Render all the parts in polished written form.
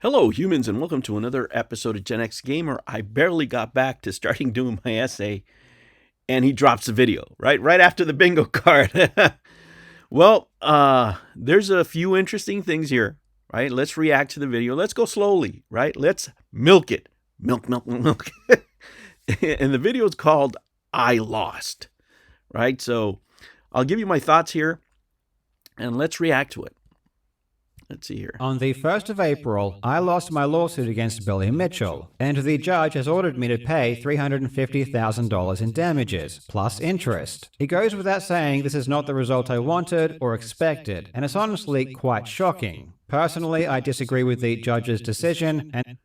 Hello, humans, and welcome to another episode of Gen X Gamer. I barely got back to starting doing my essay, and he drops the video right after the bingo card. Well, there's a few interesting things here, right? Let's react to the video. Let's go slowly, right? Let's milk it, milk. And the video is called "I Lost," right? So I'll give you my thoughts here, and let's react to it. Let's see here. On the 1st of April, I lost my lawsuit against Billy Mitchell, and the judge has ordered me to pay $350,000 in damages, plus interest. It goes without saying this is not the result I wanted or expected, and it's honestly quite shocking. Personally, I disagree with the judge's decision, and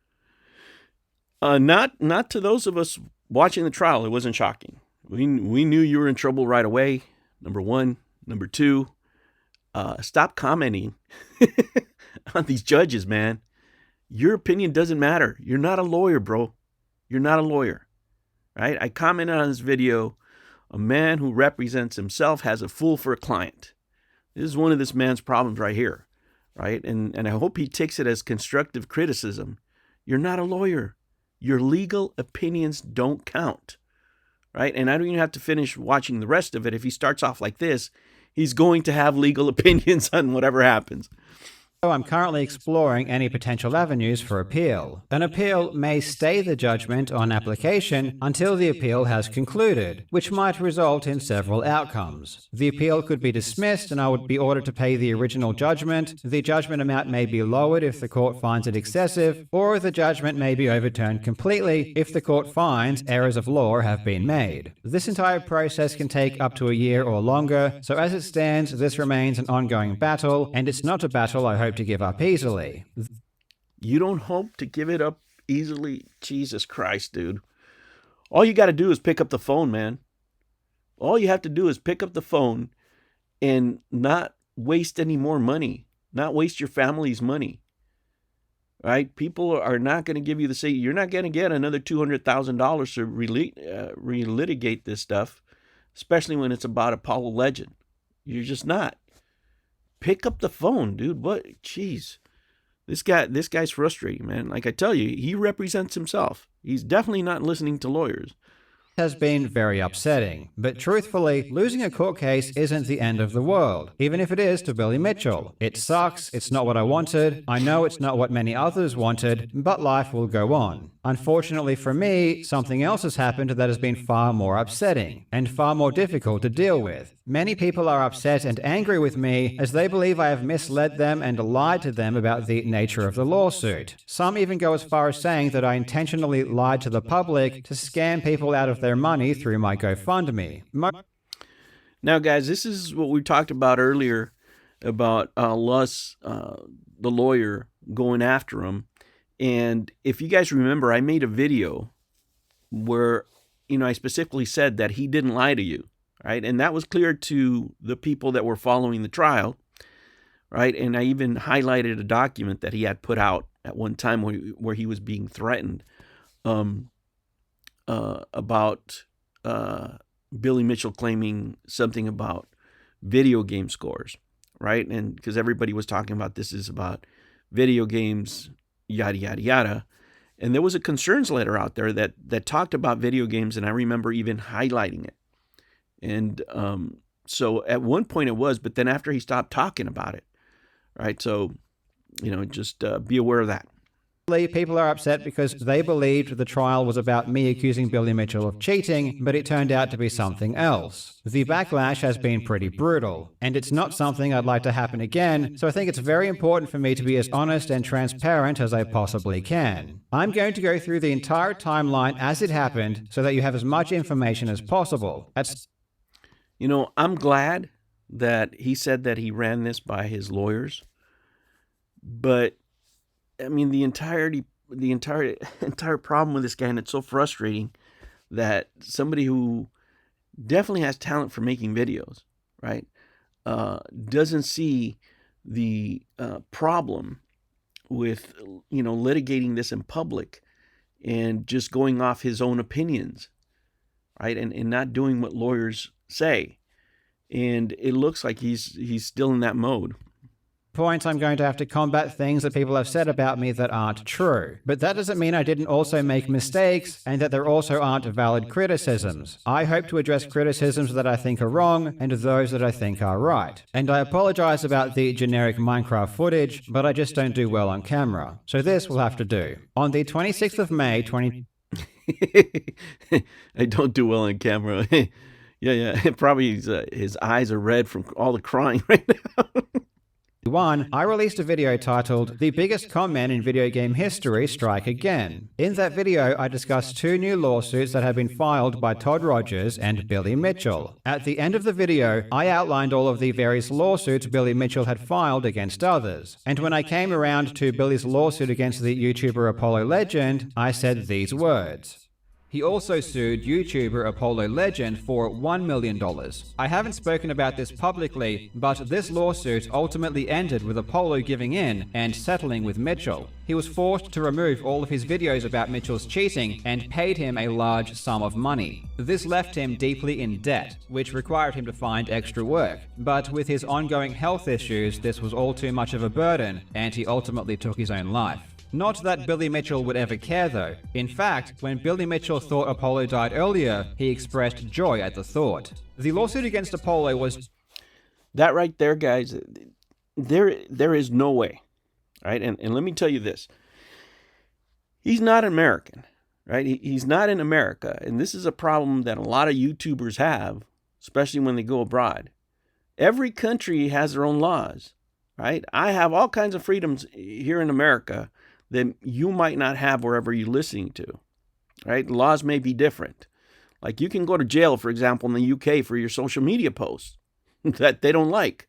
not to those of us watching the trial, it wasn't shocking. We knew you were in trouble right away, number one. Number two, stop commenting on these judges, man. Your opinion doesn't matter. You're not a lawyer, bro. You're not a lawyer, right? I commented on this video, a man who represents himself has a fool for a client. This is one of this man's problems right here, right? And I hope he takes it as constructive criticism. You're not a lawyer. Your legal opinions don't count, right? And I don't even have to finish watching the rest of it. If he starts off like this, he's going to have legal opinions on whatever happens. I'm currently exploring any potential avenues for appeal. An appeal may stay the judgment on application until the appeal has concluded, which might result in several outcomes. The appeal could be dismissed and I would be ordered to pay the original judgment. The judgment amount may be lowered if the court finds it excessive, or the judgment may be overturned completely if the court finds errors of law have been made. This entire process can take up to a year or longer, so as it stands, this remains an ongoing battle, and it's not a battle I hope to give up easily. You don't hope to give it up easily? Jesus Christ, dude. All you got to do is pick up the phone, man. All you have to do is pick up the phone and not waste any more money, not waste your family's money, right? People are not going to give you the say. You're not going to get another $200,000 to relitigate this stuff, especially when it's about Apollo Legend. You're just not. Pick up the phone, dude. What? Jeez. This guy's frustrating, man. Like I tell you, he represents himself. He's definitely not listening to lawyers. Has been very upsetting, but truthfully, losing a court case isn't the end of the world, even if it is to Billy Mitchell. It sucks, it's not what I wanted, I know it's not what many others wanted, but life will go on. Unfortunately for me, something else has happened that has been far more upsetting, and far more difficult to deal with. Many people are upset and angry with me as they believe I have misled them and lied to them about the nature of the lawsuit. Some even go as far as saying that I intentionally lied to the public to scam people out of their money through my GoFundMe. Now, guys, this is what we talked about earlier about Luss, the lawyer, going after him. And if you guys remember, I made a video where, I specifically said that he didn't lie to you, right? And that was clear to the people that were following the trial, right? And I even highlighted a document that he had put out at one time where he was being threatened about Billy Mitchell claiming something about video game scores, right? And because everybody was talking about this is about video games, yada, yada, yada. And there was a concerns letter out there that talked about video games, and I remember even highlighting it. And so at one point it was, but then after he stopped talking about it, right? So, just be aware of that. People are upset because they believed the trial was about me accusing Billy Mitchell of cheating, but it turned out to be something else. The backlash has been pretty brutal, and it's not something I'd like to happen again, so I think it's very important for me to be as honest and transparent as I possibly can. I'm going to go through the entire timeline as it happened so that you have as much information as possible. I'm glad that he said that he ran this by his lawyers, but I mean, the entire problem with this guy, and it's so frustrating that somebody who definitely has talent for making videos, right, doesn't see the problem with, litigating this in public and just going off his own opinions, right, and not doing what lawyers say. And it looks like he's still in that mode. point, I'm going to have to combat things that people have said about me that aren't true. But that doesn't mean I didn't also make mistakes and that there also aren't valid criticisms. I hope to address criticisms that I think are wrong and those that I think are right. And I apologize about the generic Minecraft footage, but I just don't do well on camera. So this will have to do. On the 26th of May, I don't do well on camera. Yeah. Probably his eyes are red from all the crying right now. I released a video titled "The Biggest Con-Men in Video Game History Strike Again." In that video, I discussed 2 new lawsuits that had been filed by Todd Rogers and Billy Mitchell. At the end of the video, I outlined all of the various lawsuits Billy Mitchell had filed against others. And when I came around to Billy's lawsuit against the YouTuber Apollo Legend, I said these words. He also sued YouTuber Apollo Legend for $1 million. I haven't spoken about this publicly, but this lawsuit ultimately ended with Apollo giving in and settling with Mitchell. He was forced to remove all of his videos about Mitchell's cheating and paid him a large sum of money. This left him deeply in debt, which required him to find extra work. But with his ongoing health issues, this was all too much of a burden, and he ultimately took his own life. Not that Billy Mitchell would ever care, though. In fact, when Billy Mitchell thought Apollo died earlier, he expressed joy at the thought. The lawsuit against Apollo was... That right there, guys, there is no way, right? And let me tell you this. He's not American, right? He's not in America. And this is a problem that a lot of YouTubers have, especially when they go abroad. Every country has their own laws, right? I have all kinds of freedoms here in America that you might not have wherever you're listening to, right? The laws may be different. Like you can go to jail, for example, in the UK for your social media posts that they don't like,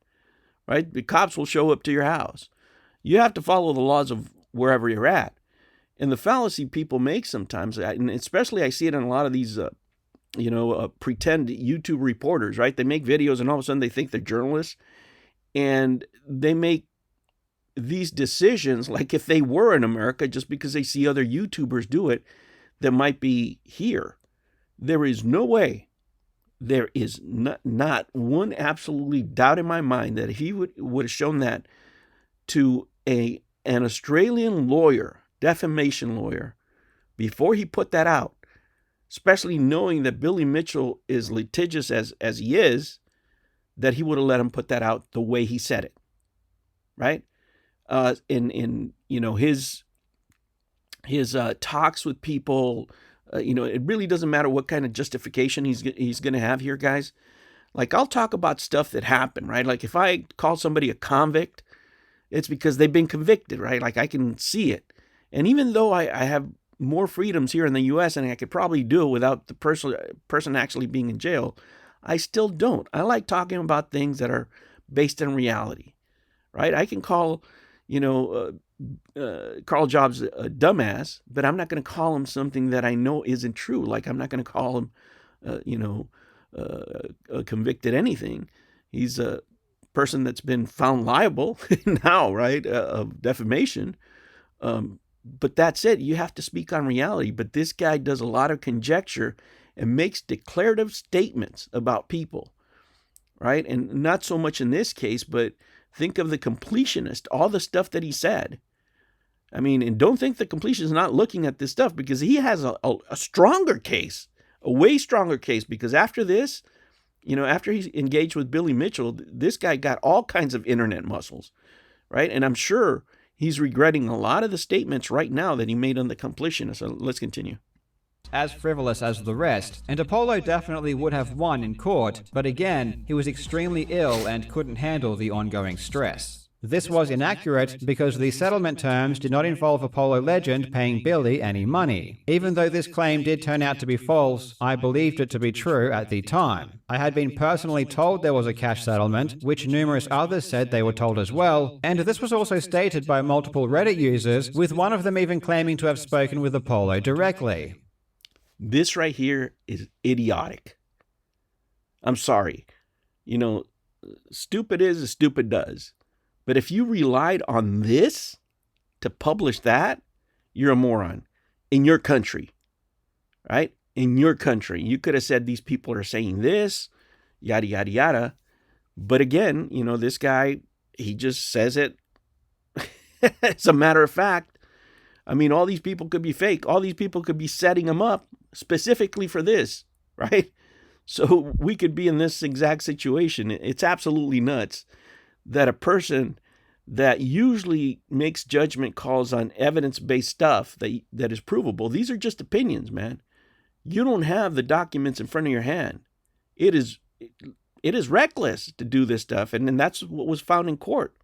right? The cops will show up to your house. You have to follow the laws of wherever you're at. And the fallacy people make sometimes, and especially I see it in a lot of these, pretend YouTube reporters, right? They make videos and all of a sudden they think they're journalists and they make these decisions like if they were in America just because they see other YouTubers do it that might be here. There is no way, there is not one absolutely doubt in my mind that if he would have shown that to an Australian lawyer, defamation lawyer, before he put that out, especially knowing that Billy Mitchell is litigious as he is, that he would have let him put that out the way he said it, right? In his talks with people, it really doesn't matter what kind of justification he's going to have here, guys. Like I'll talk about stuff that happened, right? Like if I call somebody a convict, it's because they've been convicted, right? Like I can see it. And even though I have more freedoms here in the U.S. and I could probably do it without the person actually being in jail, I still don't. I like talking about things that are based in reality, right? I can call, Karl Jobst a dumbass, but I'm not going to call him something that I know isn't true. Like I'm not going to call him, convicted anything. He's a person that's been found liable now, right, of defamation. But that's it. You have to speak on reality. But this guy does a lot of conjecture and makes declarative statements about people, right? And not so much in this case, but think of the completionist, all the stuff that he said. I mean, and don't think the completionist is not looking at this stuff because he has a stronger case, a way stronger case, because after this, after he's engaged with Billy Mitchell, this guy got all kinds of internet muscles, right? And I'm sure he's regretting a lot of the statements right now that he made on the completionist. So let's continue. As frivolous as the rest, and Apollo definitely would have won in court, but again, he was extremely ill and couldn't handle the ongoing stress. This was inaccurate because the settlement terms did not involve Apollo Legend paying Billy any money. Even though this claim did turn out to be false, I believed it to be true at the time. I had been personally told there was a cash settlement, which numerous others said they were told as well, and this was also stated by multiple Reddit users, with one of them even claiming to have spoken with Apollo directly. This right here is idiotic. I'm sorry. Stupid is as stupid does. But if you relied on this to publish that, you're a moron in your country, right? In your country. You could have said these people are saying this, yada, yada, yada. But again, this guy, he just says it as a matter of fact. I mean, all these people could be fake. All these people could be setting him up specifically for this, right? So we could be in this exact situation. It's absolutely nuts that a person that usually makes judgment calls on evidence-based stuff that is provable. These are just opinions, man. You don't have the documents in front of your hand. It is reckless to do this stuff, and that's what was found in court,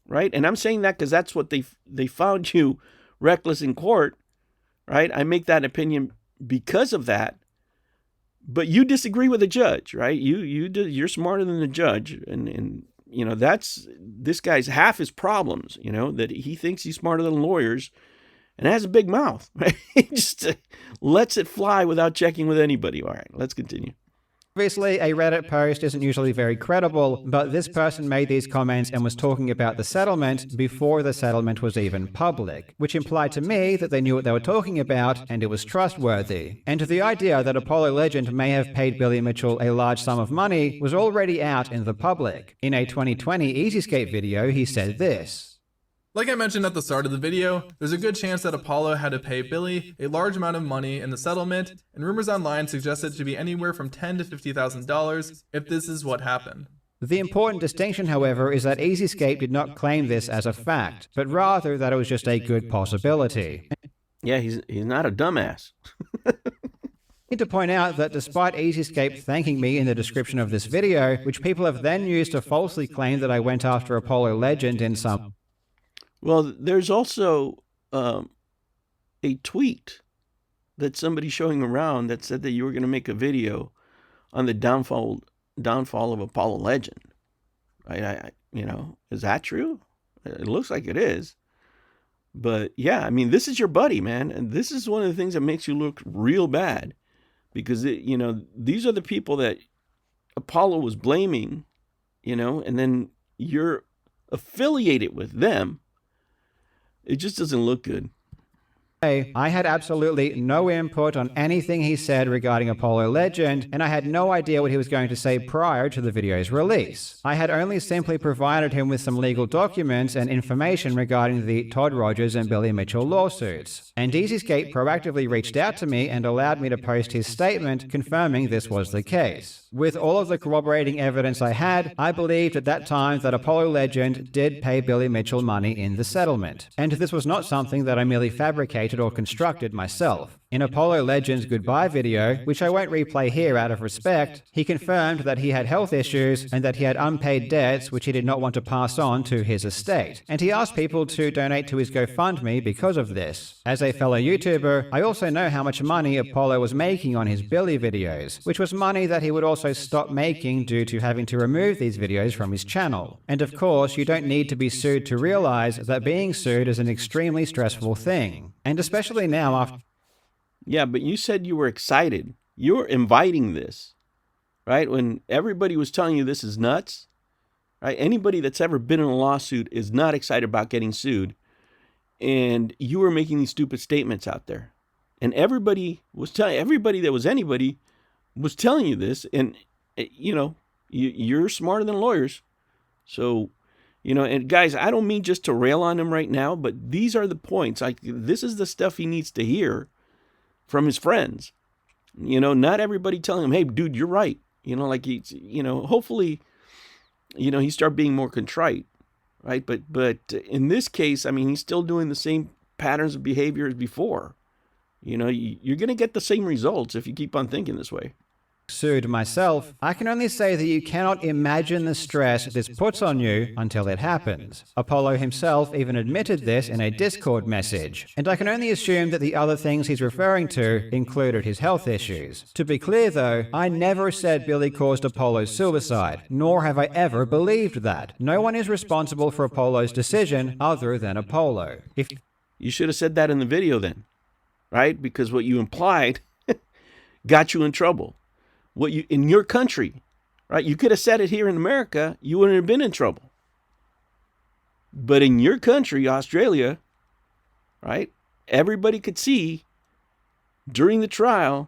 right? And I'm saying that because that's what they found you reckless in court, right? I make that opinion because of that. But you disagree with the judge, right? You're smarter than the judge, and you know that's this guy's half his problems. You know that he thinks he's smarter than lawyers, and has a big mouth. Right? He just lets it fly without checking with anybody. All right, let's continue. Obviously, a Reddit post isn't usually very credible, but this person made these comments and was talking about the settlement before the settlement was even public, which implied to me that they knew what they were talking about and it was trustworthy. And the idea that Apollo Legend may have paid Billy Mitchell a large sum of money was already out in the public. In a 2020 Easyscape video, he said this. Like I mentioned at the start of the video, there's a good chance that Apollo had to pay Billy a large amount of money in the settlement, and rumors online suggest it to be anywhere from $10,000 to $50,000 if this is what happened. The important distinction, however, is that Easyscape did not claim this as a fact, but rather that it was just a good possibility. Yeah, he's not a dumbass. I need to point out that despite Easyscape thanking me in the description of this video, which people have then used to falsely claim that I went after Apollo Legend in some... Well, there's also a tweet that somebody's showing around that said that you were going to make a video on the downfall of Apollo Legend. Right? Is that true? It looks like it is. But yeah, I mean, this is your buddy, man. And this is one of the things that makes you look real bad. Because, these are the people that Apollo was blaming, and then you're affiliated with them. It just doesn't look good. I had absolutely no input on anything he said regarding Apollo Legend, and I had no idea what he was going to say prior to the video's release. I had only simply provided him with some legal documents and information regarding the Todd Rogers and Billy Mitchell lawsuits. And Easyscape proactively reached out to me and allowed me to post his statement confirming this was the case. With all of the corroborating evidence I had, I believed at that time that Apollo Legend did pay Billy Mitchell money in the settlement. And this was not something that I merely fabricated or constructed myself. In Apollo Legend's goodbye video, which I won't replay here out of respect, he confirmed that he had health issues and that he had unpaid debts which he did not want to pass on to his estate. And he asked people to donate to his GoFundMe because of this. As a fellow YouTuber, I also know how much money Apollo was making on his Billy videos, which was money that he would also stop making due to having to remove these videos from his channel. And of course, you don't need to be sued to realize that being sued is an extremely stressful thing. And especially now after... Yeah, but you said you were excited. You were inviting this, right? When everybody was telling you this is nuts, right? Anybody that's ever been in a lawsuit is not excited about getting sued. And you were making these stupid statements out there. And everybody that was anybody was telling you this. And, you're smarter than lawyers. So, and guys, I don't mean just to rail on him right now, but these are the points. This is the stuff he needs to hear from his friends. Not everybody telling him, hey, dude, you're right. Hopefully, he start being more contrite, right? But in this case, I mean, he's still doing the same patterns of behavior as before. You're going to get the same results if you keep on thinking this way. Sued myself, I can only say that you cannot imagine the stress this puts on you until it happens. Apollo himself even admitted this in a Discord message, and I can only assume that the other things he's referring to included his health issues. To be clear though, I never said Billy caused Apollo's suicide, nor have I ever believed that. No one is responsible for Apollo's decision other than Apollo. You should have said that in the video then, right? Because what you implied got you in trouble. In your country, right? You could have said it here in America, you wouldn't have been in trouble. But in your country, Australia, right? Everybody could see during the trial,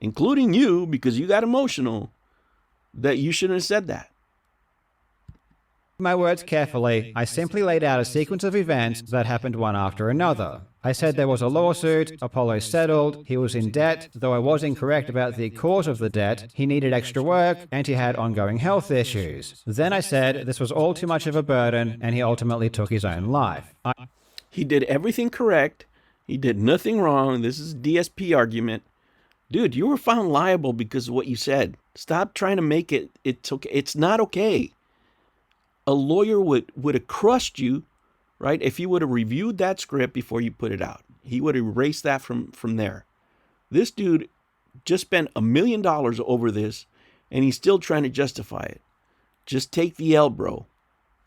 including you, because you got emotional, that you shouldn't have said that. my words carefully, I simply laid out a sequence of events that happened one after another. I said there was a lawsuit, Apollo settled, he was in debt, though I was incorrect about the cause of the debt, he needed extra work, and he had ongoing health issues. Then I said this was all too much of a burden, and he ultimately took his own life. He did everything correct. He did nothing wrong. This is DSP argument. Dude, you were found liable because of what you said. Stop trying to make it's okay. It's not okay. A lawyer would have crushed you, right? If you would have reviewed that script before you put it out. He would have erased that from there. This dude just spent $1 million over this, and he's still trying to justify it. Just take the L, bro.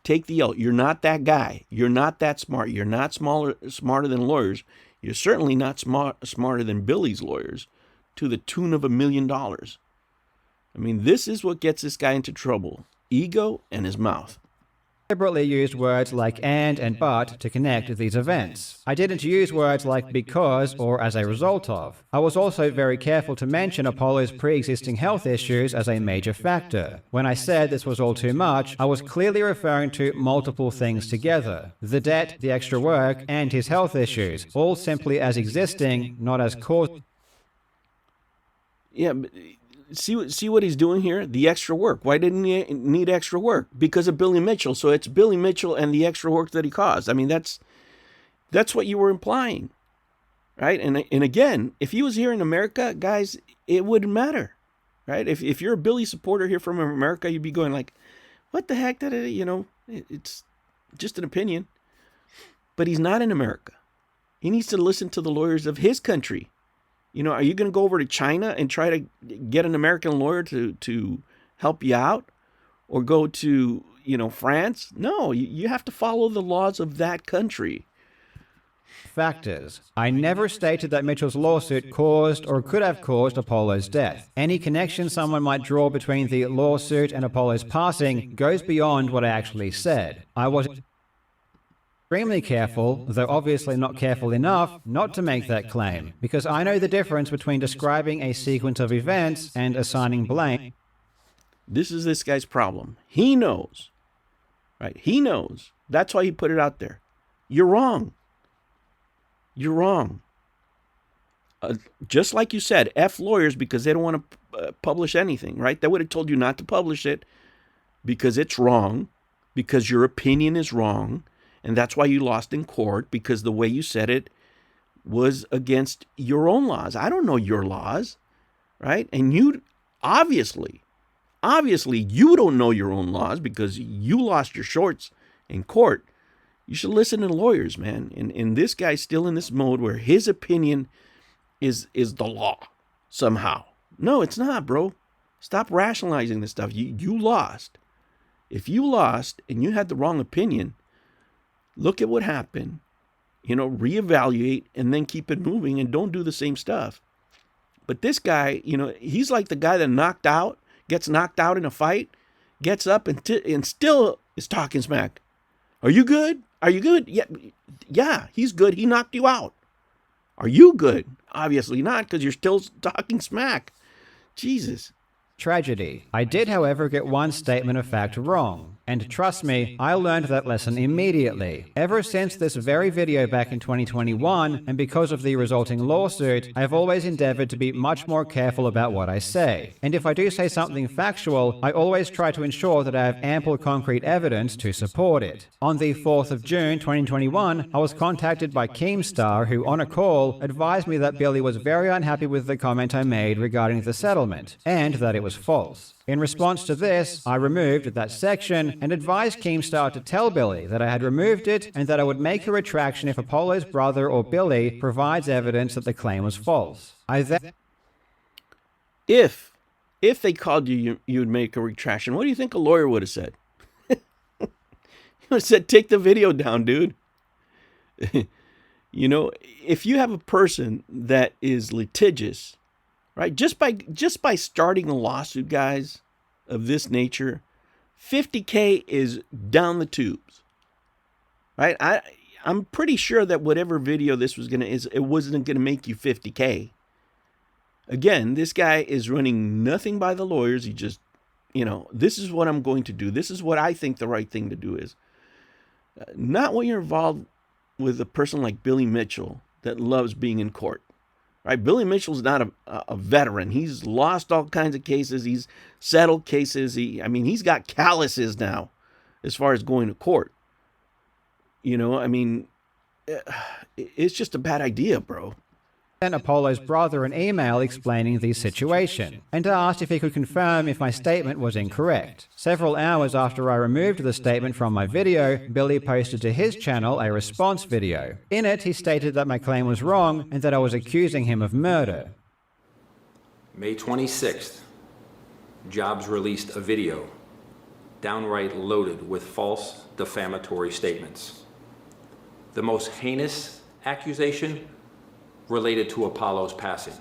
Take the L. You're not that guy. You're not that smart. You're not smarter than lawyers. You're certainly not smarter than Billy's lawyers to the tune of $1 million. I mean, this is what gets this guy into trouble. Ego and his mouth. Deliberately used words like and but to connect these events. I didn't use words like because or as a result of. I was also very careful to mention Apollo's pre-existing health issues as a major factor. When I said this was all too much, I was clearly referring to multiple things together. The debt, the extra work, and his health issues, all simply as existing, not as cause. Yeah, but see what he's doing here? The extra work. Why didn't he need extra work? Because of Billy Mitchell. So it's Billy Mitchell and the extra work that he caused. I mean, that's what you were implying, right? And again, if he was here in America, guys, it wouldn't matter, right? If you're a Billy supporter here from America, you'd be going like, what the heck? It's just an opinion. But he's not in America. He needs to listen to the lawyers of his country. Are you going to go over to China and try to get an American lawyer to help you out? Or go to, France? No, you have to follow the laws of that country. Factors. I never stated that Mitchell's lawsuit caused or could have caused Apollo's death. Any connection someone might draw between the lawsuit and Apollo's passing goes beyond what I actually said. I was extremely careful, though obviously not careful enough, not to make that claim, because I know the difference between describing a sequence of events and assigning blame. This is this guy's problem. He knows, right? He knows. That's why he put it out there. You're wrong. You're wrong. Just like you said, F lawyers because they don't want to publish anything, right? They would have told you not to publish it because it's wrong, because your opinion is wrong. And that's why you lost in court, because the way you said it was against your own laws. I don't know your laws, right? And you obviously you don't know your own laws because you lost your shorts in court. You should listen to lawyers, man. And this guy's still in this mode where his opinion is the law somehow. No, it's not, bro. Stop rationalizing this stuff. You lost. If you lost and you had the wrong opinion, look at what happened, reevaluate and then keep it moving and don't do the same stuff. But this guy, he's like the guy that gets knocked out in a fight, gets up and still is talking smack. Are you good? Are you good? Yeah, he's good. He knocked you out. Are you good? Obviously not, because you're still talking smack. Jesus. Tragedy. I did, however, get one statement of fact wrong. And trust me, I learned that lesson immediately. Ever since this very video back in 2021, and because of the resulting lawsuit, I've always endeavored to be much more careful about what I say. And if I do say something factual, I always try to ensure that I have ample concrete evidence to support it. On the 4th of June 2021, I was contacted by Keemstar, who on a call advised me that Billy was very unhappy with the comment I made regarding the settlement, and that it was false. In response to this, I removed that section and advised Keemstar to tell Billy that I had removed it and that I would make a retraction if Apollo's brother or Billy provides evidence that the claim was false. I then... If they called you would make a retraction, what do you think a lawyer would have said? He would have said, take the video down, dude. If you have a person that is litigious, right? Just by starting a lawsuit, guys, of this nature, $50K is down the tubes, right? I'm pretty sure that whatever video this was it wasn't gonna make you $50K. Again, this guy is running nothing by the lawyers. He just this is what I'm going to do. This is what I think the right thing to do is. Not when you're involved with a person like Billy Mitchell that loves being in court. Right? Billy Mitchell's not a veteran. He's lost all kinds of cases. He's settled cases. He's got calluses now as far as going to court. It's just a bad idea, bro. Sent Apollo's brother an email explaining the situation, and asked if he could confirm if my statement was incorrect. Several hours after I removed the statement from my video, Billy posted to his channel a response video. In it, he stated that my claim was wrong and that I was accusing him of murder. May 26th, Jobs released a video downright loaded with false defamatory statements. The most heinous accusation related to Apollo's passing.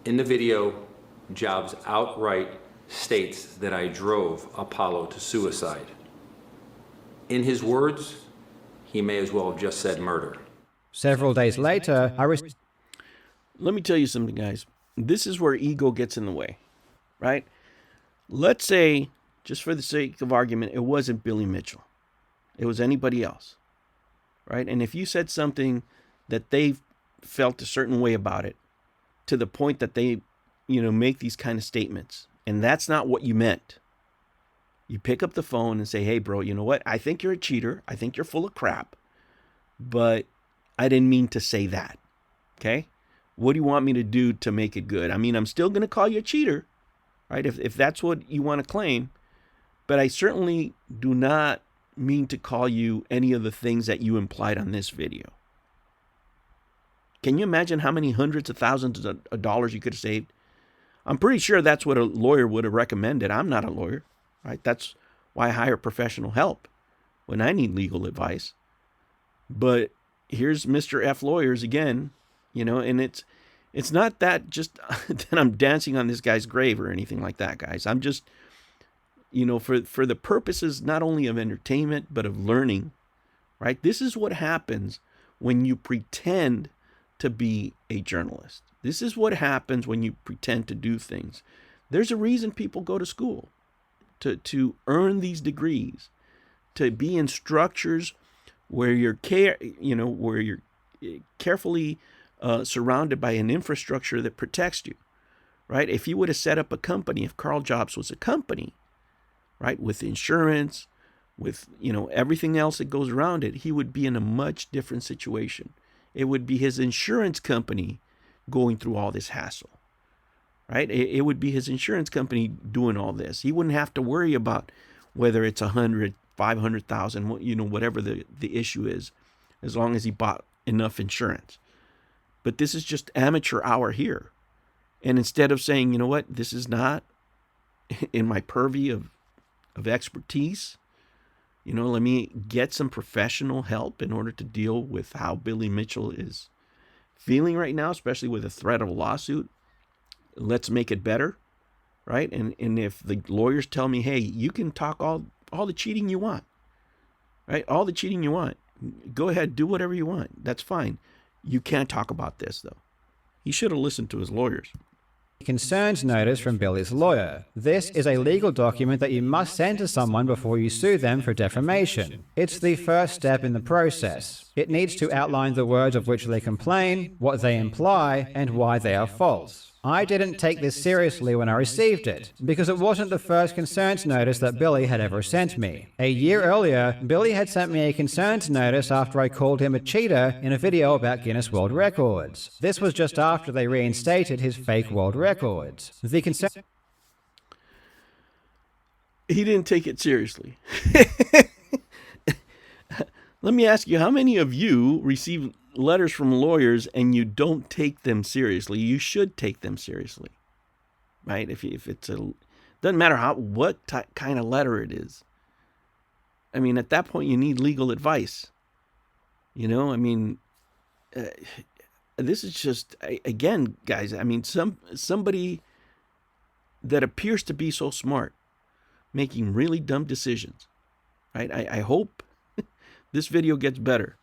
In the video, Jobs outright states that I drove Apollo to suicide. In his words, he may as well have just said murder. Several days later, Let me tell you something, guys. This is where ego gets in the way, right? Let's say, just for the sake of argument, it wasn't Billy Mitchell. It was anybody else, right? And if you said something that they felt a certain way about it, to the point that they, make these kind of statements, and that's not what you meant, you pick up the phone and say, hey, bro, you know what? I think you're a cheater. I think you're full of crap, but I didn't mean to say that, okay? What do you want me to do to make it good? I'm still going to call you a cheater, right? If that's what you want to claim, but I certainly do not mean to call you any of the things that you implied on this video. Can you imagine how many hundreds of thousands of dollars you could have saved? I'm pretty sure that's what a lawyer would have recommended. I'm not a lawyer, right? That's why I hire professional help when I need legal advice. But here's Mr. F lawyers again, and it's not that just that I'm dancing on this guy's grave or anything like that, guys. I'm just, for the purposes not only of entertainment, but of learning, right? This is what happens when you pretend to be a journalist. This is what happens when you pretend to do things. There's a reason people go to school, to earn these degrees, to be in structures where you're carefully surrounded by an infrastructure that protects you, right? If you would have set up a company, if Karl Jobst was a company, right, with insurance, with everything else that goes around it, he would be in a much different situation. It would be his insurance company going through all this hassle, right? It would be his insurance company doing all this. He wouldn't have to worry about whether it's 100, 500,000, whatever the issue is, as long as he bought enough insurance. But this is just amateur hour here. And instead of saying, this is not in my purview of expertise, let me get some professional help in order to deal with how Billy Mitchell is feeling right now, especially with the threat of a lawsuit. Let's make it better, right? And if the lawyers tell me, hey, you can talk all the cheating you want, right? All the cheating you want. Go ahead, do whatever you want. That's fine. You can't talk about this, though. He should have listened to his lawyers. Concerns notice from Billy's lawyer. This is a legal document that you must send to someone before you sue them for defamation. It's the first step in the process. It needs to outline the words of which they complain, what they imply, and why they are false. I didn't take this seriously when I received it, because it wasn't the first concerns notice that Billy had ever sent me. A year earlier, Billy had sent me a concerns notice after I called him a cheater in a video about Guinness World Records. This was just after they reinstated his fake world records. The concern... He didn't take it seriously. Let me ask you, how many of you receive letters from lawyers and you don't take them seriously? You should take them seriously, right? If it's doesn't matter what kind of letter it is. At that point, you need legal advice. This is just, again, guys, somebody that appears to be so smart, making really dumb decisions, right? I hope this video gets better.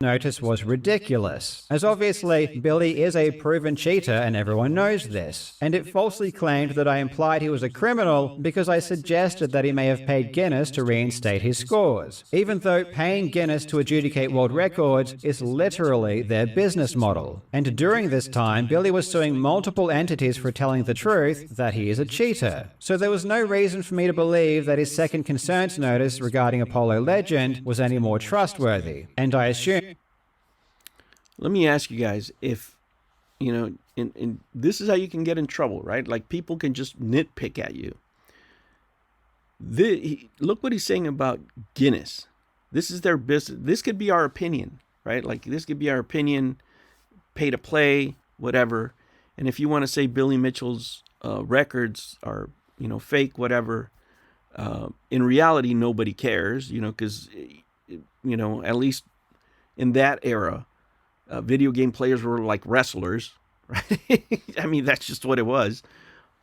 notice was ridiculous, as obviously Billy is a proven cheater and everyone knows this, and it falsely claimed that I implied he was a criminal because I suggested that he may have paid Guinness to reinstate his scores, even though paying Guinness to adjudicate world records is literally their business model. And during this time, Billy was suing multiple entities for telling the truth that he is a cheater. So there was no reason for me to believe that his second concerns notice regarding Apollo Legend was any more trustworthy, and I assume. Let me ask you guys if, and this is how you can get in trouble, right? Like people can just nitpick at you. Look what he's saying about Guinness. This is their business. This could be our opinion, right? Like this could be our opinion, pay to play, whatever. And if you want to say Billy Mitchell's records are, fake, whatever, in reality, nobody cares, because, at least in that era, video game players were like wrestlers, right? I mean, that's just what it was.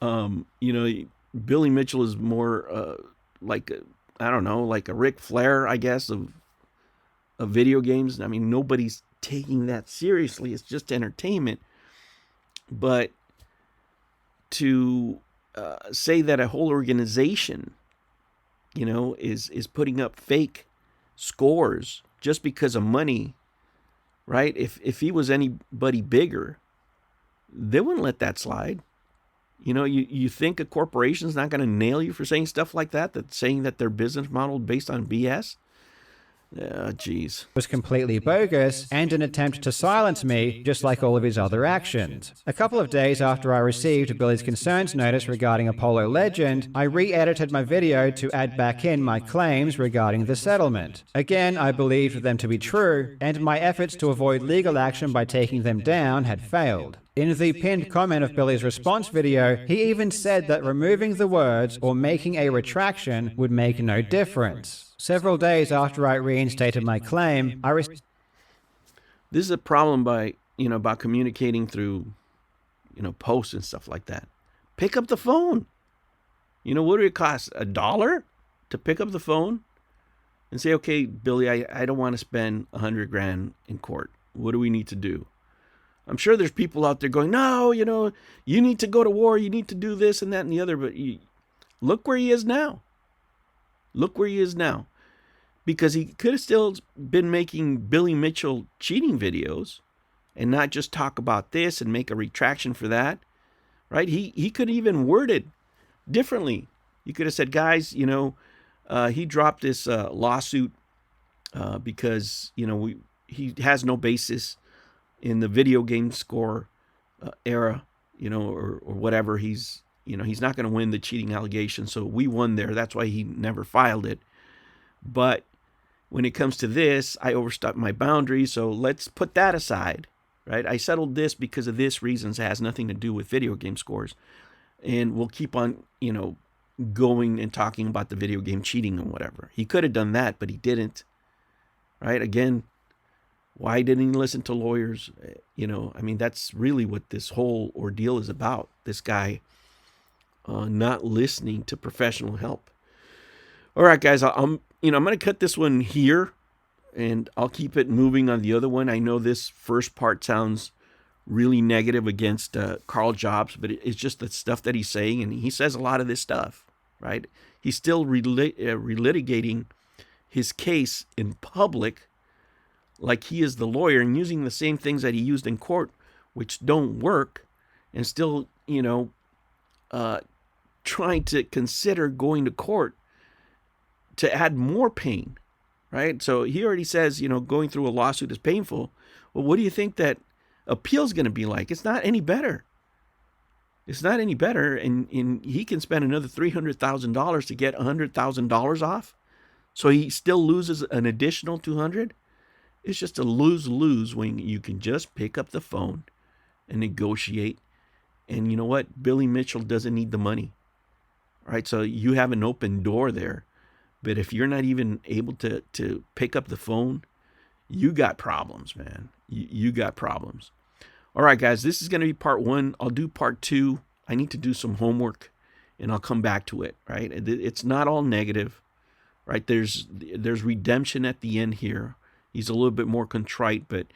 Billy Mitchell is more like a Ric Flair, I guess, of video games. I mean, nobody's taking that seriously. It's just entertainment. But to say that a whole organization, is putting up fake scores just because of money, right? If he was anybody bigger, they wouldn't let that slide. You think a corporation's not going to nail you for saying stuff like that, saying that their business model is based on BS? Jeez. Was completely bogus and an attempt to silence me, just like all of his other actions. A couple of days after I received Billy's concerns notice regarding Apollo Legend, I re-edited my video to add back in my claims regarding the settlement. Again, I believed them to be true, and my efforts to avoid legal action by taking them down had failed. In the pinned comment of Billy's response video, he even said that removing the words or making a retraction would make no difference. Several days after I reinstated my claim, This is a problem about communicating through, posts and stuff like that. Pick up the phone. What do it cost? $1 to pick up the phone and say, okay, Billy, I don't want to spend $100,000 in court. What do we need to do? I'm sure there's people out there going, no, you need to go to war. You need to do this and that and the other. But look where he is now. Look where he is now. Because he could have still been making Billy Mitchell cheating videos and not just talk about this and make a retraction for that, right? He could have even worded differently. You could have said, guys, he dropped this lawsuit because, he has no basis in the video game score era, or whatever. He's not going to win the cheating allegation. So we won there. That's why he never filed it. But when it comes to this, I overstepped my boundaries. So let's put that aside, right? I settled this because of this reasons. It has nothing to do with video game scores. And we'll keep on, going and talking about the video game cheating and whatever. He could have done that, but he didn't, right? Again, why didn't he listen to lawyers? That's really what this whole ordeal is about. This guy not listening to professional help. All right, guys, I'm going to cut this one here, and I'll keep it moving on the other one. I know this first part sounds really negative against Karl Jobst, but it's just the stuff that he's saying, and he says a lot of this stuff, right? He's still relitigating his case in public like he is the lawyer and using the same things that he used in court, which don't work, and still, trying to consider going to court to add more pain, right? So he already says, going through a lawsuit is painful. Well, what do you think that appeal's going to be like? It's not any better. It's not any better, and he can spend another $300,000 to get $100,000 off, so he still loses an additional $200,000. It's just a lose-lose when you can just pick up the phone and negotiate. And you know what? Billy Mitchell doesn't need the money, right? So you have an open door there. But if you're not even able to pick up the phone, you got problems, man. You got problems. All right, guys, this is going to be part 1. I'll do part 2. I need to do some homework, and I'll come back to it, right? It's not all negative, right? There's redemption at the end here. He's a little bit more contrite, but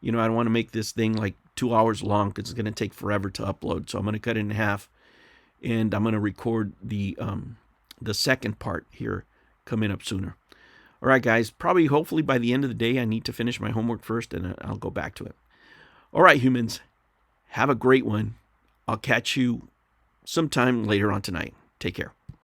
I don't want to make this thing like 2 hours long because it's going to take forever to upload. So I'm going to cut it in half, and I'm going to record the second part here coming up sooner. All right, guys. Hopefully by the end of the day, I need to finish my homework first, and I'll go back to it. All right, humans. Have a great one. I'll catch you sometime later on tonight. Take care.